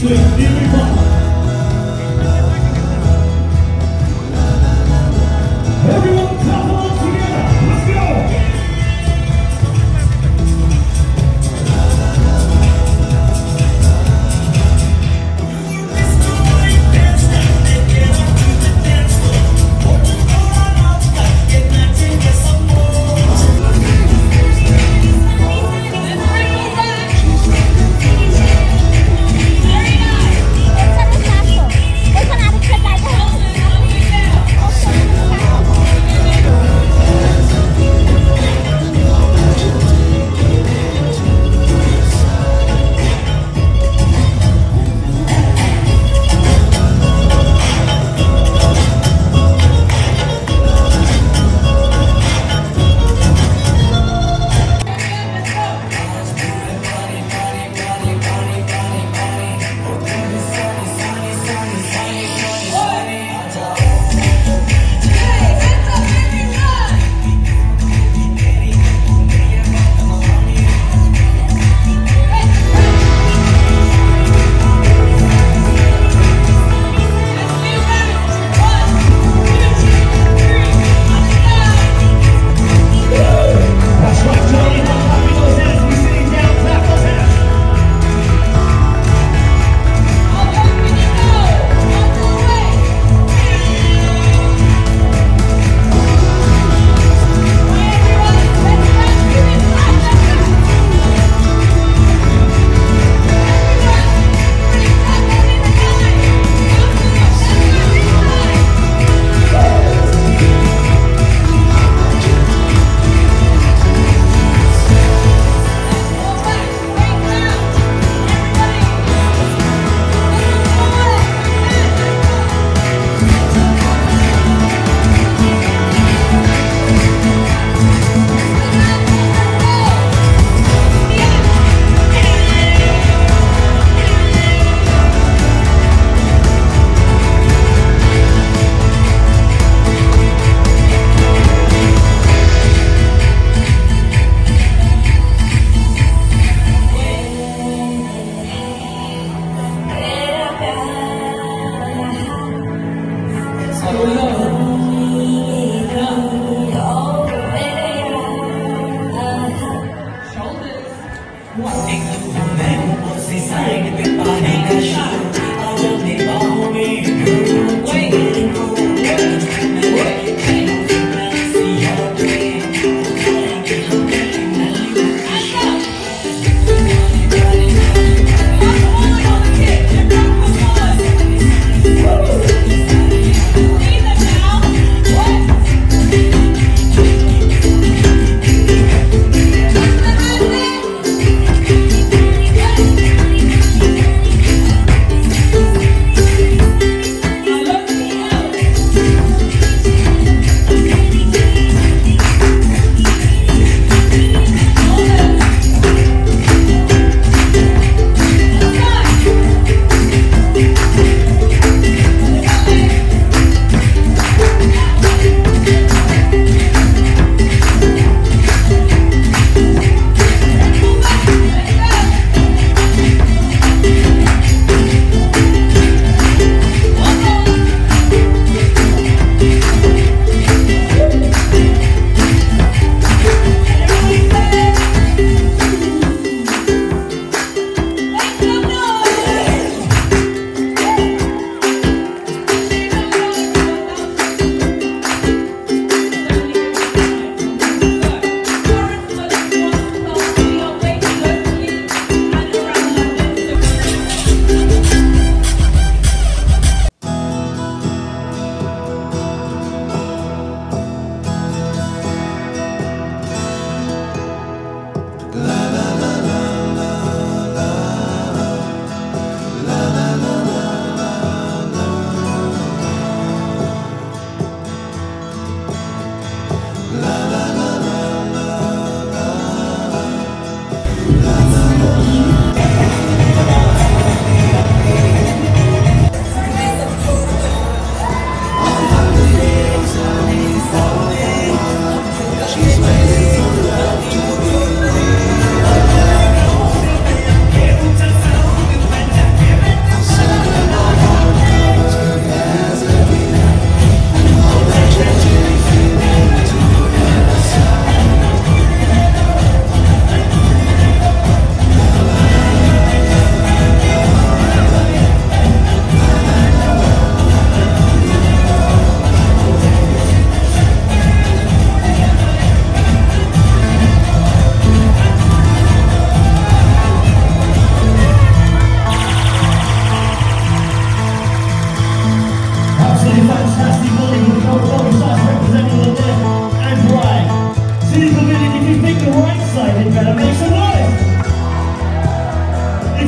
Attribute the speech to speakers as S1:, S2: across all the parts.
S1: Swift, here we go. Everyone clap along together. Let's go.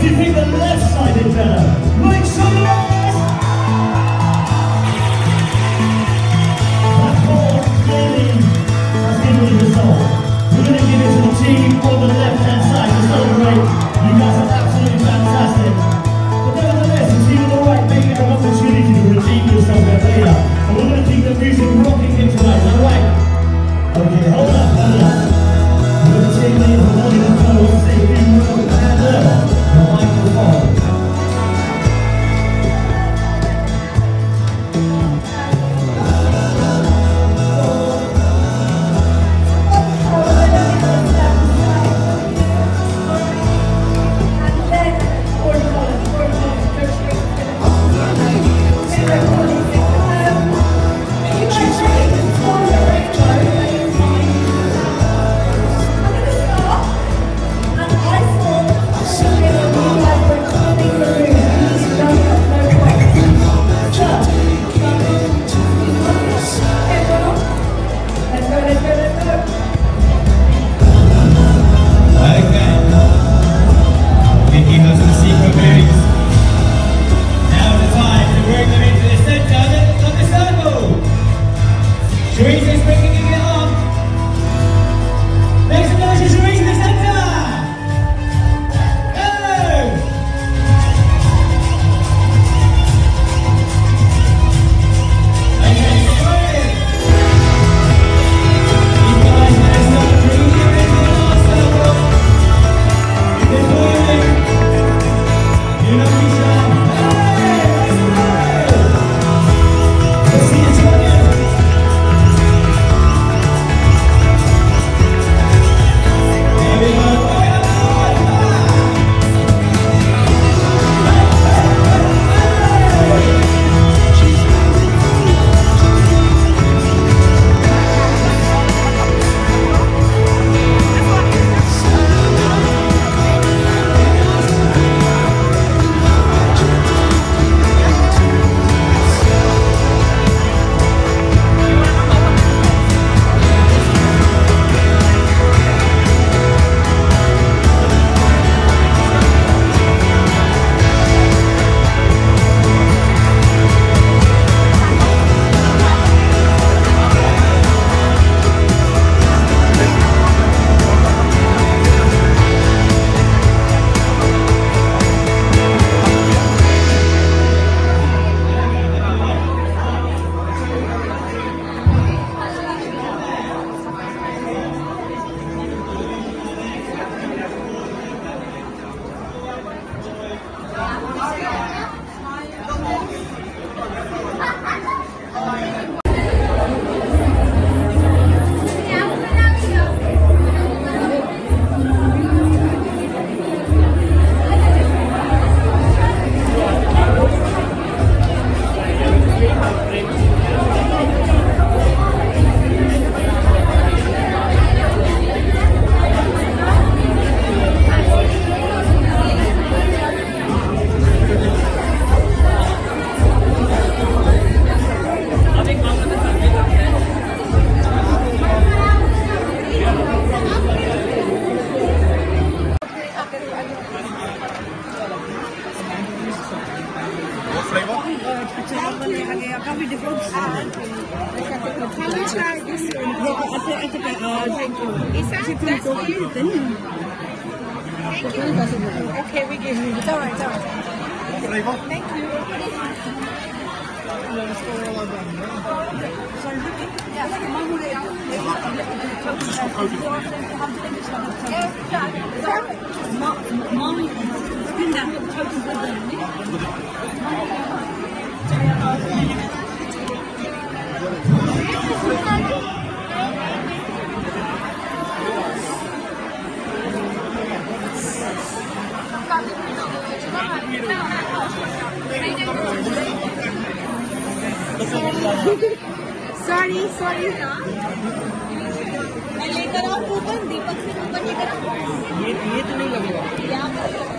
S1: do you think the left side did better? Make some noise! That ball clearly has been with the result. We're going to give it to the team on the left-hand side to celebrate. You guys are absolutely fantastic. But nevertheless, the team on the right may get an opportunity to redeem themselves a bit later. And we're going to keep the music rocking here tonight, is that right? Okay, hold up, hold up. We're going to take the one in the close, say a few words, and the microphone.
S2: Coffee different. Can we try this one? I think thank you. Is that for you? Thank you. Okay, we give you. It's alright, it's alright. Thank you. Sorry. मैं लेकर आऊँ coupon दीपक से coupon लेकर आऊँ ये तो नहीं लगेगा